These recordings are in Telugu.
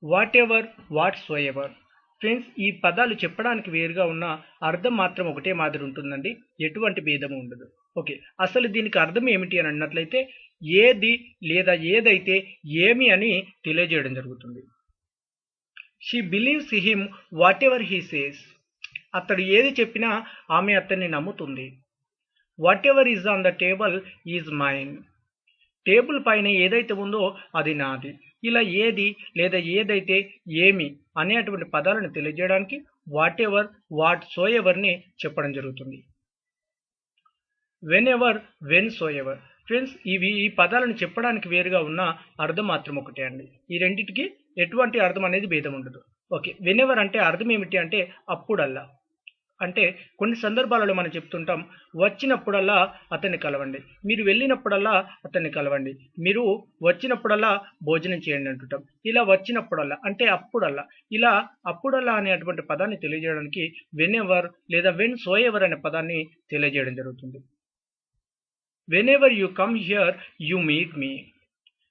What ever, what so ever. Friends, ఈ పదాలు చెప్పడానికి వేరుగా ఉన్న అర్థం మాత్రం ఒకటే మాదిరి ఉంటుందండి, ఎటువంటి భేదము ఉండదు. ఓకే, అసలు దీనికి అర్థం ఏమిటి అని అన్నట్లయితే ఏది లేదా ఏదైతే ఏమి అని తెలియజేయడం జరుగుతుంది. She believes him whatever he says. అతడు ఏది చెప్పినా ఆమె అతన్ని నమ్ముతుంది. Whatever is on the table is mine. Table పైన ఏదైతే ఉందో అది నాది. ఇలా ఏది లేదా ఏదైతే ఏమి అనేటువంటి పదాలను తెలియజేయడానికి వాట్ ఎవర్, వాట్ సో ఎవర్ని చెప్పడం జరుగుతుంది. When ever, when so ever. Friends, ఈ పదాలను చెప్పడానికి వేరుగా ఉన్న అర్థం మాత్రం ఒకటే అండి. ఈ రెండింటికి ఎటువంటి అర్థం అనేది భేదం ఉండదు. ఓకే, వెన్ ఎవర్ అంటే అర్థం ఏమిటి అంటే అప్పుడల్లా. అంటే కొన్ని సందర్భాలలో మనం చెప్తుంటాం, వచ్చినప్పుడల్లా అతన్ని కలవండి, మీరు వెళ్ళినప్పుడల్లా అతన్ని కలవండి, మీరు వచ్చినప్పుడల్లా భోజనం చేయండి అంటుంటాం. ఇలా వచ్చినప్పుడల్లా అంటే అప్పుడల్లా. ఇలా అప్పుడల్లా అనేటువంటి పదాన్ని తెలియజేయడానికి వెన్ ఎవర్ లేదా వెన్ సో ఎవర్ అనే పదాన్ని తెలియజేయడం జరుగుతుంది. Whenever you come here you meet me.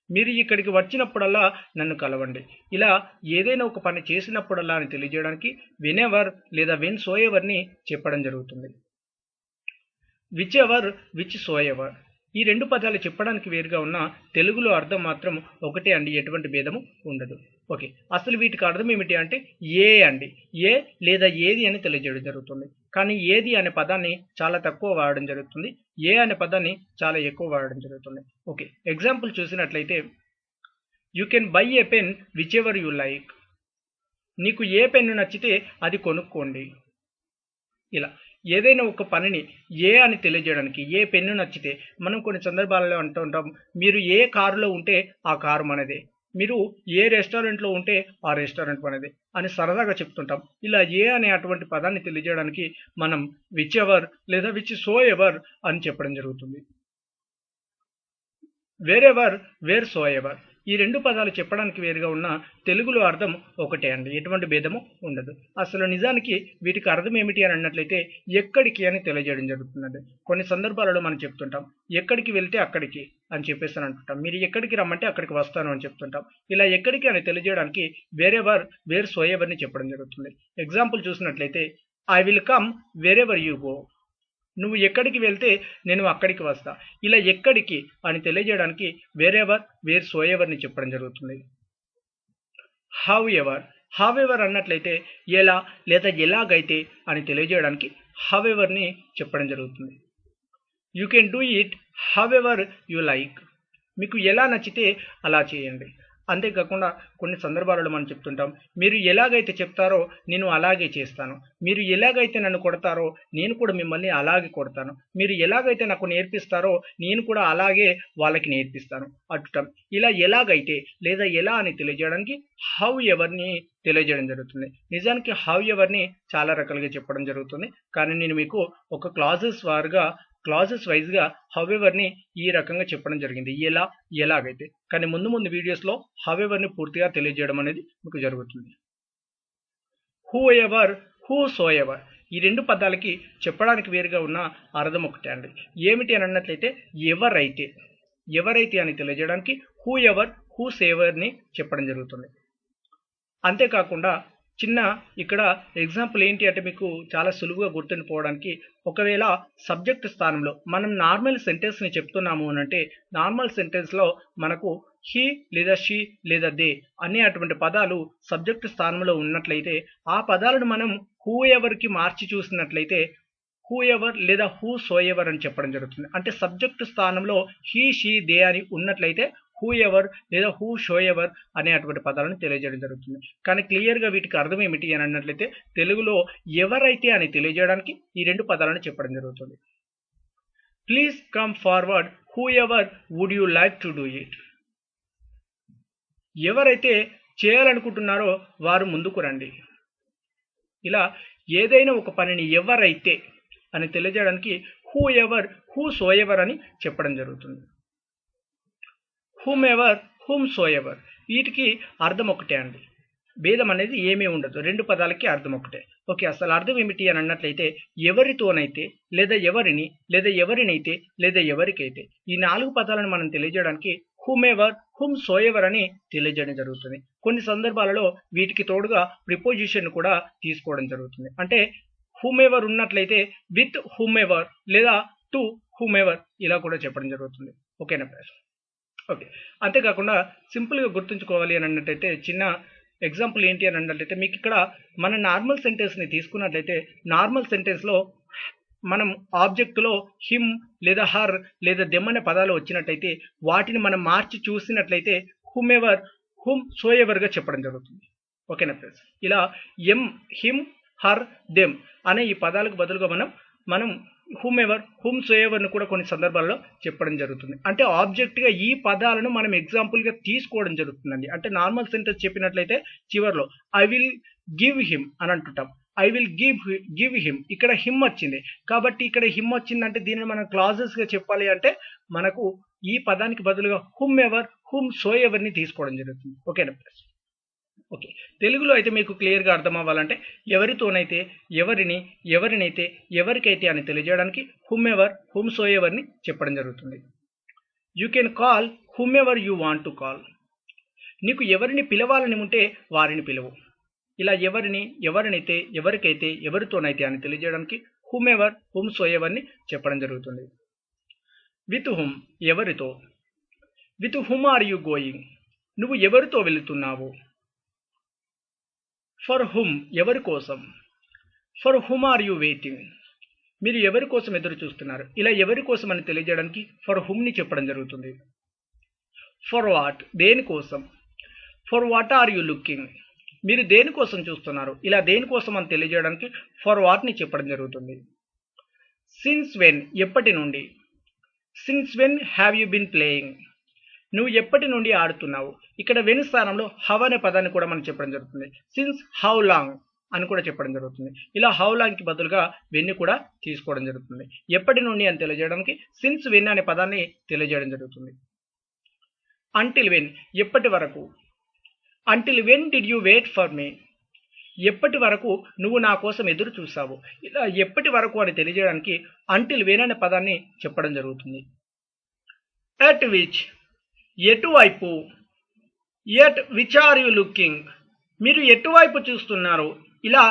మీరు ఇక్కడికి వచ్చినప్పుడల్లా నన్ను కలవండి. ఇలా ఏదైనా ఒక పని చేసినప్పుడల్లా అని తెలియజేయడానికి వెన్ ఎవర్ లేదా వెన్ సో ఎవర్ని చెప్పడం జరుగుతుంది. Which ever, which so ever. ఈ రెండు పదాలు చెప్పడానికి వేరుగా ఉన్న తెలుగులో అర్థం మాత్రం ఒకటే అండి, ఎటువంటి భేదము ఉండదు. ఓకే, అసలు వీటికి అర్థం ఏమిటి అంటే ఏ అండి. ఏ లేదా ఏది అని తెలియజేయడం జరుగుతుంది. కానీ ఏది అనే పదాన్ని చాలా తక్కువ వాడడం జరుగుతుంది, ఏ అనే పదాన్ని చాలా ఎక్కువ వాడడం జరుగుతుంది. ఓకే, ఎగ్జాంపుల్ చూసినట్లయితే you can buy a pen which ever you like. నీకు ఏ పెన్ను నచ్చితే అది కొనుక్కోండి. ఇలా ఏదైనా ఒక పనిని ఏ అని తెలియజేయడానికి ఏ పెన్ను నచ్చితే, మనం కొన్ని సందర్భాలలో అంటూ ఉంటాం, మీరు ఏ కారులో ఉంటే ఆ కారు మనదే, మీరు ఏ రెస్టారెంట్లో ఉంటే ఆ రెస్టారెంట్ మనదే అని సరదాగా చెప్తుంటాం. ఇలా ఏ అనే అటువంటి పదాన్ని తెలియజేయడానికి మనం విచ్ ఎవర్ లేదా విచ్ సో ఎవర్ అని చెప్పడం జరుగుతుంది. Wherever, wheresoever. ఈ రెండు పదాలు చెప్పడానికి వేరుగా ఉన్న తెలుగులో అర్థం ఒకటే అండి, ఎటువంటి భేదము ఉండదు. అసలు నిజానికి వీటికి అర్థం ఏమిటి అని అన్నట్లయితే ఎక్కడికి అని తెలియజేయడం జరుగుతుందండి. కొన్ని సందర్భాలలో మనం చెప్తుంటాం, ఎక్కడికి వెళ్తే అక్కడికి అని చెప్పేసి అంటుంటాం, మీరు ఎక్కడికి రమ్మంటే అక్కడికి వస్తాను అని చెప్తుంటాం. ఇలా ఎక్కడికి అని తెలియజేయడానికి వేర్ ఎవర్, వేర్ సో ఎవర్ని చెప్పడం జరుగుతుంది. ఎగ్జాంపుల్ చూసినట్లయితే I will come wear ever you go. నువ్వు ఎక్కడికి వెళ్తే నేను అక్కడికి వస్తా. ఇలా ఎక్కడికి అని తెలియజేయడానికి వేర్ ఎవర్, వేర్ సో ఎవర్ని చెప్పడం జరుగుతుంది. How ever. హౌ ఎవర్ అన్నట్లయితే ఎలా లేదా ఎలాగైతే అని తెలియజేయడానికి హౌ ఎవర్ని చెప్పడం జరుగుతుంది. You can do it how ever you like. మీకు ఎలా నచ్చితే అలా చేయండి. అంతేకాకుండా కొన్ని సందర్భాలలో మనం చెప్తుంటాం, మీరు ఎలాగైతే చెప్తారో నేను అలాగే చేస్తాను, మీరు ఎలాగైతే నన్ను కొడతారో నేను కూడా మిమ్మల్ని అలాగే కొడతాను, మీరు ఎలాగైతే నాకు నేర్పిస్తారో నేను కూడా అలాగే వాళ్ళకి నేర్పిస్తాను అంటుంటాం. ఇలా ఎలాగైతే లేదా ఎలా అని తెలియజేయడానికి హౌ ఎవర్ని తెలియజేయడం జరుగుతుంది. నిజానికి హౌ ఎవర్ని చాలా రకాలుగా చెప్పడం జరుగుతుంది, కానీ నేను మీకు ఒక క్లాజెస్ వైజ్గా హౌ ఎవర్ని ఈ రకంగా చెప్పడం జరిగింది, ఎలా ఎలాగైతే. కానీ ముందు వీడియోస్లో హౌ ఎవర్ని పూర్తిగా తెలియజేయడం అనేది మీకు జరుగుతుంది. Who ever, who so ever. ఈ రెండు పదాలకి చెప్పడానికి వేరుగా ఉన్న అర్థం ఒకటే అండి. ఏమిటి అని అన్నట్లయితే ఎవరైతే అని తెలియజేయడానికి హూ ఎవర్, హూ సేవర్ని చెప్పడం జరుగుతుంది. అంతేకాకుండా చిన్న ఇక్కడ ఎగ్జాంపుల్ ఏంటి అంటే మీకు చాలా సులువుగా గుర్తుండిపోవడానికి, ఒకవేళ సబ్జెక్ట్ స్థానంలో మనం నార్మల్ సెంటెన్స్ని చెప్తున్నాము అని అంటే నార్మల్ సెంటెన్స్లో మనకు హీ లేదా షీ లేదా దే అనే అటువంటి పదాలు సబ్జెక్ట్ స్థానంలో ఉన్నట్లయితే ఆ పదాలను మనం హూ ఎవర్కి మార్చి చూసినట్లయితే హూ ఎవర్ లేదా హూ సో ఎవర్ అని చెప్పడం జరుగుతుంది. అంటే సబ్జెక్ట్ స్థానంలో హీ షీ దే అని ఉన్నట్లయితే హూ ఎవర్ లేదా హూ షో ఎవర్ అనే అటువంటి పదాలను తెలియజేయడం జరుగుతుంది. కానీ క్లియర్గా వీటికి అర్థం ఏమిటి అని అన్నట్లయితే తెలుగులో ఎవరైతే అని తెలియజేయడానికి ఈ రెండు పదాలను చెప్పడం జరుగుతుంది. Please come forward whoever would you like to do it. ఎవరైతే చేయాలనుకుంటున్నారో వారు ముందుకు రండి. ఇలా ఏదైనా ఒక పనిని ఎవరైతే అని తెలియజేయడానికి who ever, who so ever అని చెప్పడం జరుగుతుంది. Whom ever, whom so ever. వీటికి అర్థం ఒకటే అండి, భేదం అనేది ఏమీ ఉండదు, రెండు పదాలకి అర్థం ఒకటే. ఓకే, అసలు అర్థం ఏమిటి అని అన్నట్లయితే ఎవరితోనైతే లేదా ఎవరిని లేదా ఎవరినైతే లేదా ఎవరికైతే, ఈ నాలుగు పదాలను మనం తెలియజేయడానికి whomever, whomsoever అని తెలియజేయడం జరుగుతుంది. కొన్ని సందర్భాలలో వీటికి తోడుగా ప్రిపోజిషన్ కూడా తీసుకోవడం జరుగుతుంది. అంటే whomever ఉన్నట్లయితే విత్ whomever లేదా టు whomever ఇలా కూడా చెప్పడం జరుగుతుంది. ఓకేనా ఫ్రెండ్స్? ఓకే, అంతేకాకుండా సింపుల్గా గుర్తుంచుకోవాలి అని అన్నట్టయితే చిన్న ఎగ్జాంపుల్ ఏంటి అని అన్నట్లయితే మీకు ఇక్కడ మన నార్మల్ సెంటెన్స్ని తీసుకున్నట్లయితే నార్మల్ సెంటెన్స్లో మనం ఆబ్జెక్టులో హిమ్ లేదా హర్ లేదా దెమ్ అనే పదాలు వచ్చినట్టయితే వాటిని మనం మార్చి చూసినట్లయితే హూమెవర్, హూమ్ సోఎవర్గా చెప్పడం జరుగుతుంది. ఓకేనా ఫ్రెండ్స్? ఇలా ఎం, హిమ్, హర్, దెమ్ అనే ఈ పదాలకు బదులుగా మనం హూమెవర్, హూమ్ సోఎవర్ను కూడా కొన్ని సందర్భాల్లో చెప్పడం జరుగుతుంది. అంటే ఆబ్జెక్ట్గా ఈ పదాలను మనం ఎగ్జాంపుల్గా తీసుకోవడం జరుగుతుందండి. అంటే నార్మల్ సెంటెన్స్ చెప్పినట్లయితే చివరిలో ఐ విల్ గివ్ హిమ్ అని అంటుంటాం. ఐ విల్ గివ్ హిమ్, ఇక్కడ హిమ్ వచ్చింది కాబట్టి ఇక్కడ హిమ్ వచ్చిందంటే దీనిని మనం క్లాజెస్గా చెప్పాలి అంటే మనకు ఈ పదానికి బదులుగా హూమెవర్, హూమ్ సోఎవర్ని తీసుకోవడం జరుగుతుంది. ఓకేనా ఫ్రెండ్స్? ఓకే, తెలుగులో అయితే మీకు క్లియర్గా అర్థం అవ్వాలంటే ఎవరితోనైతే, ఎవరిని, ఎవరినైతే, ఎవరికైతే అని తెలియజేయడానికి హూమెవర్, హూమ్ సోఎవర్ని చెప్పడం జరుగుతుంది. You can call whomever you want to call. నీకు ఎవరిని పిలవాలని ఉంటే వారిని పిలువు. ఇలా ఎవరిని, ఎవరినైతే, ఎవరికైతే, ఎవరితోనైతే అని తెలియజేయడానికి హూమెవర్, హూమ్ సోఎవర్ని చెప్పడం జరుగుతుంది. విత్ హుమ్ ఎవరితో. With whom are you going, నువ్వు ఎవరితో వెళుతున్నావు. ఫర్ హుమ్ ఎవరి కోసం. For whom are you waiting, మీరు ఎవరి కోసం ఎదురు చూస్తున్నారు. ఇలా ఎవరి కోసం అని తెలియజేయడానికి ఫర్ హుమ్ని చెప్పడం జరుగుతుంది. ఫర్ వాట్ దేనికోసం. For what are you looking, మీరు దేనికోసం చూస్తున్నారు. ఇలా దేనికోసం అని తెలియజేయడానికి ఫర్ వాట్ని చెప్పడం జరుగుతుంది. సిన్స్ వెన్ ఎప్పటి నుండి. Since when have you been playing, నువ్వు ఎప్పటి నుండి ఆడుతున్నావు. ఇక్కడ వెన్ స్థానంలో హవ్ అనే పదాన్ని కూడా మనం చెప్పడం జరుగుతుంది. సిన్స్ హౌ లాంగ్ అని కూడా చెప్పడం జరుగుతుంది. ఇలా హౌ లాంగ్కి బదులుగా వెన్ని కూడా తీసుకోవడం జరుగుతుంది. ఎప్పటి నుండి అని తెలియజేయడానికి సిన్స్ వెన్ అనే పదాన్ని తెలియజేయడం జరుగుతుంది. అంటిల్ వెన్ ఎప్పటి వరకు. Until when did you wait for me, ఎప్పటి వరకు నువ్వు నా కోసం ఎదురు చూసావు. ఇలా ఎప్పటి వరకు అని తెలియజేయడానికి అంటిల్ వెన్ అనే పదాన్ని చెప్పడం జరుగుతుంది. ఎట్ విచ్ ఎటువైపు. At which are you looking, మీరు ఎటువైపు చూస్తున్నారు. ఇలా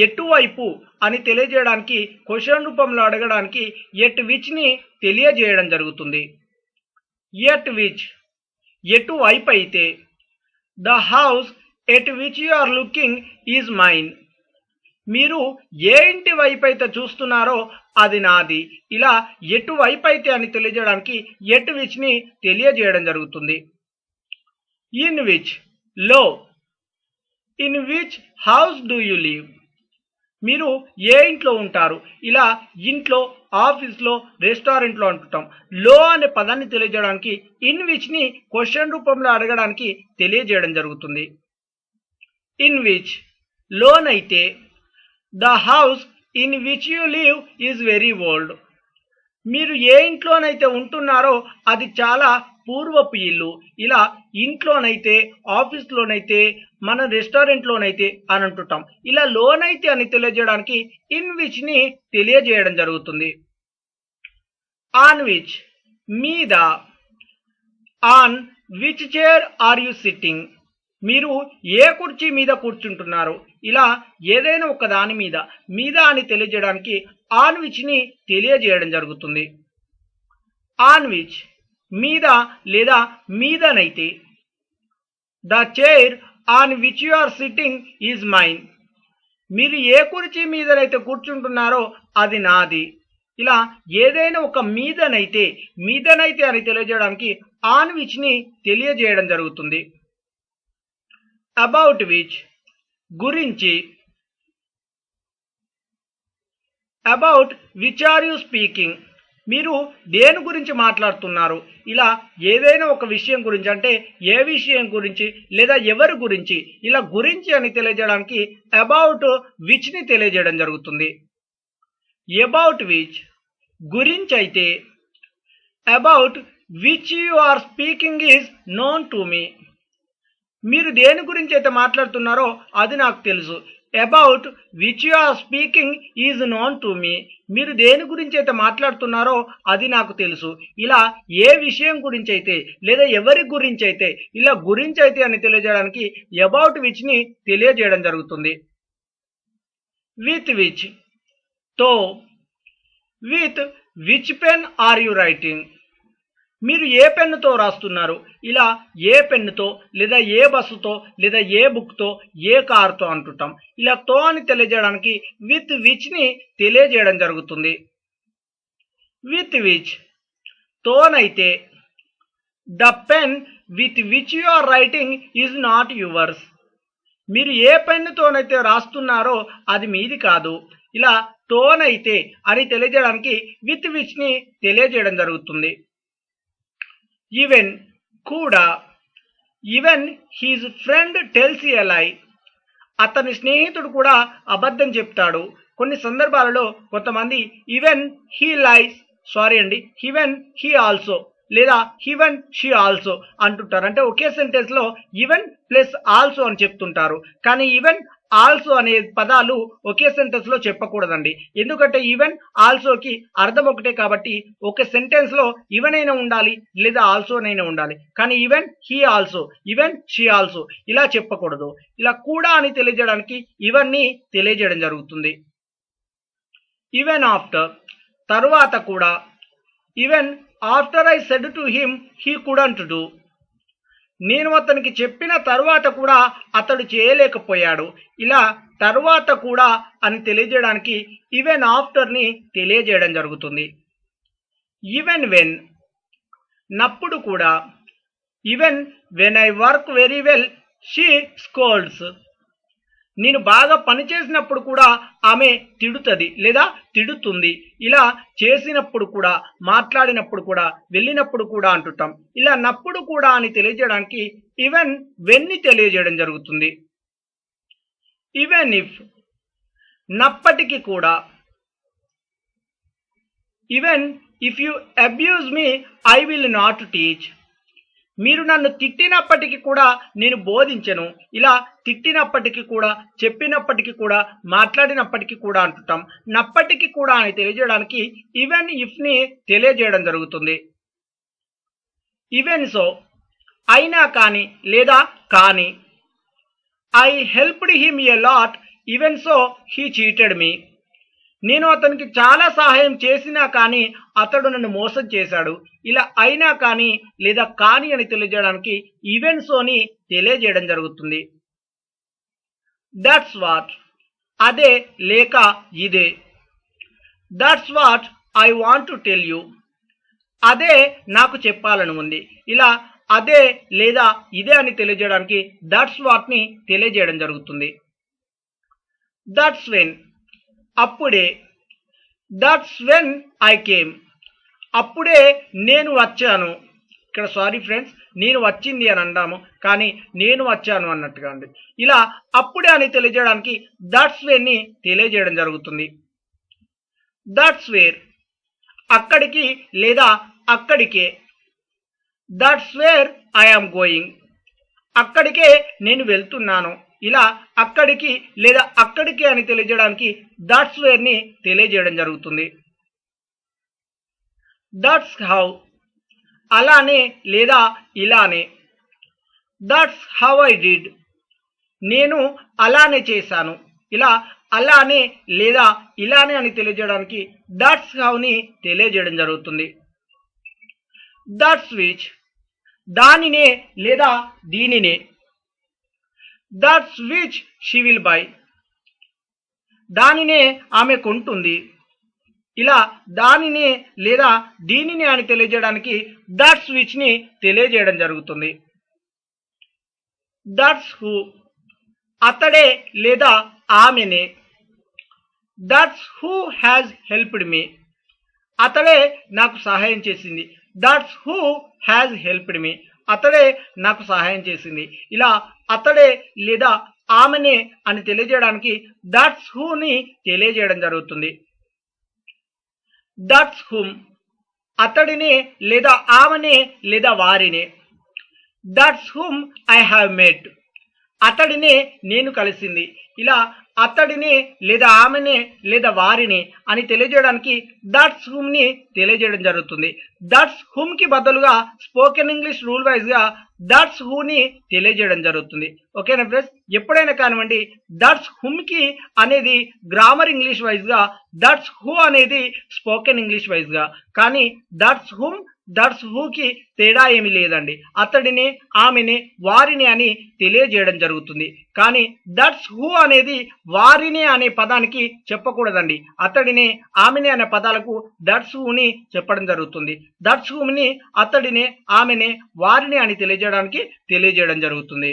ఎటువైపు అని తెలియజేయడానికి క్వశ్చన్ రూపంలో అడగడానికి ఎట్ విచ్ని తెలియజేయడం జరుగుతుంది. ఎట్ విచ్ ఎటువైపు అయితే. The house at which you are looking is mine, మీరు ఏ ఇంటి వైపు అయితే చూస్తున్నారో అది నాది. ఇలా ఎటువైపు అయితే అని తెలియజేయడానికి ఎట్ విచ్ని తెలియజేయడం జరుగుతుంది. ఇన్ విచ్ లో. In which house do you live, మీరు ఏ ఇంట్లో ఉంటారు. ఇలా ఇంట్లో, ఆఫీస్లో, రెస్టారెంట్లో అంటుంటాం. లో అనే పదాన్ని తెలియజేయడానికి ఇన్ విచ్ని క్వశ్చన్ రూపంలో అడగడానికి తెలియజేయడం జరుగుతుంది. ఇన్ విచ్ లోనైతే. The house in which you live is very old, మీరు ఏ ఇంట్లోనైతే ఉంటున్నారో అది చాలా పూర్వపు ఇల్లు. ఇలా ఇంట్లోనైతే, ఆఫీస్లోనైతే, మన రెస్టారెంట్లోనైతే అని అంటుంటాం. ఇలా లోనైతే అని తెలియజేయడానికి ఇన్ విచ్ని తెలియజేయడం జరుగుతుంది. ఆన్ విచ్ మీద. On which chair are you sitting, మీరు ఏ కుర్చీ మీద కూర్చుంటున్నారు. ఇలా ఏదైనా ఒక దాని మీద, మీద అని తెలియజేయడానికి ఆన్ విచ్ని తెలియజేయడం జరుగుతుంది. ఆన్ విచ్ మీద లేదా మీదనైతే. The chair on which you are sitting is mine, మీరు ఏ కుర్చీ మీదనైతే కూర్చుంటున్నారో అది నాది. ఇలా ఏదైనా ఒక మీదనైతే, మీదనైతే అని తెలియజేయడానికి ఆన్ విచ్ని తెలియజేయడం జరుగుతుంది. అబౌట్ విచ్ గురించి. About which are you speaking, మీరు దేని గురించి మాట్లాడుతున్నారు. ఇలా ఏదైనా ఒక విషయం గురించి, అంటే ఏ విషయం గురించి లేదా ఎవరి గురించి, ఇలా గురించి అని తెలియజేయడానికి అబౌట్ విచ్ని తెలియజేయడం జరుగుతుంది. అబౌట్ విచ్ గురించి అయితే. About which you are speaking is known to me, మీరు దేని గురించి అయితే మాట్లాడుతున్నారో అది నాకు తెలుసు. About which you are speaking is known to me. మీరు దేని గురించి అయితే మాట్లాడుతున్నారో అది నాకు తెలుసు. ఇలా ఏ విషయం గురించి అయితే లేదా ఎవరి గురించి అయితే ఇలా గురించి అయితే అని తెలియజేయడానికి అబౌట్ విచ్ ని తెలియజేయడం జరుగుతుంది. విత్ విచ్ తో. With which pen or you writing. మీరు ఏ పెన్నుతో రాస్తున్నారు. ఇలా ఏ పెన్నుతో లేదా ఏ బస్సుతో లేదా ఏ బుక్తో ఏ కారుతో అంటుంటాం. ఇలా తో అని తెలియజేయడానికి విత్ విచ్ ని తెలియజేయడం జరుగుతుంది. విత్ విచ్ తోనైతే the pen with which you are writing is not yours. మీరు ఏ పెన్నుతోనైతే రాస్తున్నారో అది మీది కాదు. ఇలా తోనైతే అని తెలియజేయడానికి విత్ విచ్ ని తెలియజేయడం జరుగుతుంది. ఈవెన్ కూడా. ఈవెన్ హీజ్ ఫ్రెండ్ టెల్స్ ఎ లై. అతని స్నేహితుడు కూడా అబద్ధం చెప్తాడు. కొన్ని సందర్భాలలో కొంతమంది even he lies even he also లేదా ఈవెన్ షీ ఆల్సో అంటుంటారు. అంటే ఒకే సెంటెన్స్ లో ఈవెన్ ప్లస్ ఆల్సో అని చెప్తుంటారు. కానీ ఈవెన్ ఆల్సో అనే పదాలు ఒకే సెంటెన్స్ లో చెప్పకూడదండి. ఎందుకంటే ఈవెన్ ఆల్సోకి అర్థం ఒకటే కాబట్టి ఒక సెంటెన్స్ లో ఈవెన్ అయినా ఉండాలి లేదా ఆల్సో అయినా ఉండాలి. కానీ even he also even she also ఇలా చెప్పకూడదు. ఇలా కూడా అని తెలియజేయడానికి ఈవెన్ ని తెలియజేయడం జరుగుతుంది. ఈవెన్ ఆఫ్టర్ తరువాత కూడా. Even after I said to him he couldn't do. నేను అతనికి చెప్పిన తరువాత కూడా అతడు చేయలేకపోయాడు. ఇలా తరువాత కూడా అని తెలియజేయడానికి ఈవెన్ ఆఫ్టర్ ని తెలియజేయడం జరుగుతుంది. ఈవెన్ వెన్ నప్పుడు కూడా. Even when I work very well she scolds. నేను బాగా పనిచేసినప్పుడు కూడా ఆమె తిడుతుంది లేదా తిడుతుంది. ఇలా చేసినప్పుడు కూడా, మాట్లాడినప్పుడు కూడా, వెళ్ళినప్పుడు కూడా అంటుంటాం. ఇలా నప్పుడు కూడా అని తెలియజేయడానికి ఈవెన్ వెన్ ని తెలియజేయడం జరుగుతుంది. ఈవెన్ ఇఫ్ నప్పటికీ కూడా. Even if you abuse me I will not teach. మీరు నన్ను తిట్టినప్పటికీ కూడా నేను బోధించను. ఇలా తిట్టినప్పటికీ కూడా, చెప్పినప్పటికీ కూడా, మాట్లాడినప్పటికీ కూడా అంటుంటాం. నప్పటికీ కూడా అని తెలియజేయడానికి ఈవెన్ ఇఫ్ ని తెలియజేయడం జరుగుతుంది. ఈవెన్ సో అయినా కానీ లేదా కానీ. I helped him a lot even so he cheated me. నేను అతనికి చాలా సహాయం చేసినా కానీ అతడు నన్ను మోసం చేశాడు. ఇలా అయినా కానీ లేదా కానీ అని తెలియజేయడానికి ఈవెన్ సోని తెలియజేయడం జరుగుతుంది. దట్స్ వాట్ అదే లేక ఇదే. That's what I want to tell you. అదే నాకు చెప్పాలని ఉంది. ఇలా అదే లేదా ఇదే అని తెలియజేయడానికి దట్స్ వాట్ ని తెలియజేయడం జరుగుతుంది. దట్స్ వెన్ అప్పుడే. దట్స్ వెన్ ఐ కేమ్ అప్పుడే నేను వచ్చాను. ఇక్కడ సారీ ఫ్రెండ్స్, నేను వచ్చింది అని అంటాము కానీ నేను వచ్చాను అన్నట్టుగా అండి. ఇలా అప్పుడే అని తెలియజేయడానికి దట్స్ వెన్ ని తెలియజేయడం జరుగుతుంది. దట్స్ వేర్ అక్కడికి లేదా అక్కడికే. That's where I am going అక్కడికే నేను వెళ్తున్నాను. ఇలా అక్కడికి లేదా అక్కడికి అని తెలియజేయడానికి దట్స్ వేర్ ని తెలియజేయడం జరుగుతుంది. దట్స్ హౌ అలానే లేదా ఇలానే. దట్స్ హౌ ఐ డిడ్ నేను అలానే చేశాను. ఇలా అలానే లేదా ఇలానే అని తెలియజేయడానికి దట్స్ హౌ ని తెలియజేయడం జరుగుతుంది. దట్స్ విచ్ దానినే లేదా దీనినే. That's which she will buy దానినే ఆమె కొంటుంది. ఇలా దానినే లేదా దీనిని అని తెలియజేయడానికి దట్స్ విచ్ ని తెలియజేయడం జరుగుతుంది. దట్స్ హూ అతడే లేదా ఆమెనే. That's who has helped me అతడే నాకు సహాయం చేసింది. That's who has helped me అతడే నాకు సహాయం చేసింది. ఇలా అతడే లేదా ఆమెనే అని తెలియజేయడానికి దట్స్ హూ ని తెలియజేయడం జరుగుతుంది. దట్స్ హూమ్ అతడినే లేదా ఆమెనే లేదా వారినే. That's whom I have met అతడినే నేను కలిసింది. ఇలా అతడిని లేదా ఆమెనే లేదా వారిని అని తెలియజేయడానికి దట్స్ హూమ్ ని తెలియజేయడం జరుగుతుంది. దట్స్ హూమ్ కి బదులుగా స్పోకెన్ ఇంగ్లీష్ రూల్ వైజ్ గా దట్స్ హూ ని తెలియజేయడం జరుగుతుంది. ఓకేనా ఫ్రెండ్స్, ఎప్పుడైనా కానివ్వండి దట్స్ హూమ్ కి అనేది గ్రామర్ ఇంగ్లీష్ వైజ్ గా, దట్స్ హూ అనేది స్పోకెన్ ఇంగ్లీష్ వైజ్ గా, కానీ దట్స్ హూమ్ దట్స్ హూకి తేడా ఏమీ లేదండి. అతడిని ఆమెని వారిని అని తెలియజేయడం జరుగుతుంది. కానీ దట్స్ హూ అనేది వారిని అనే పదానికి చెప్పకూడదండి. అతడిని ఆమెని అనే పదాలకు దట్స్ హూని చెప్పడం జరుగుతుంది. దట్స్ హూని అతడిని ఆమెని వారిని అని తెలియజేయడం జరుగుతుంది.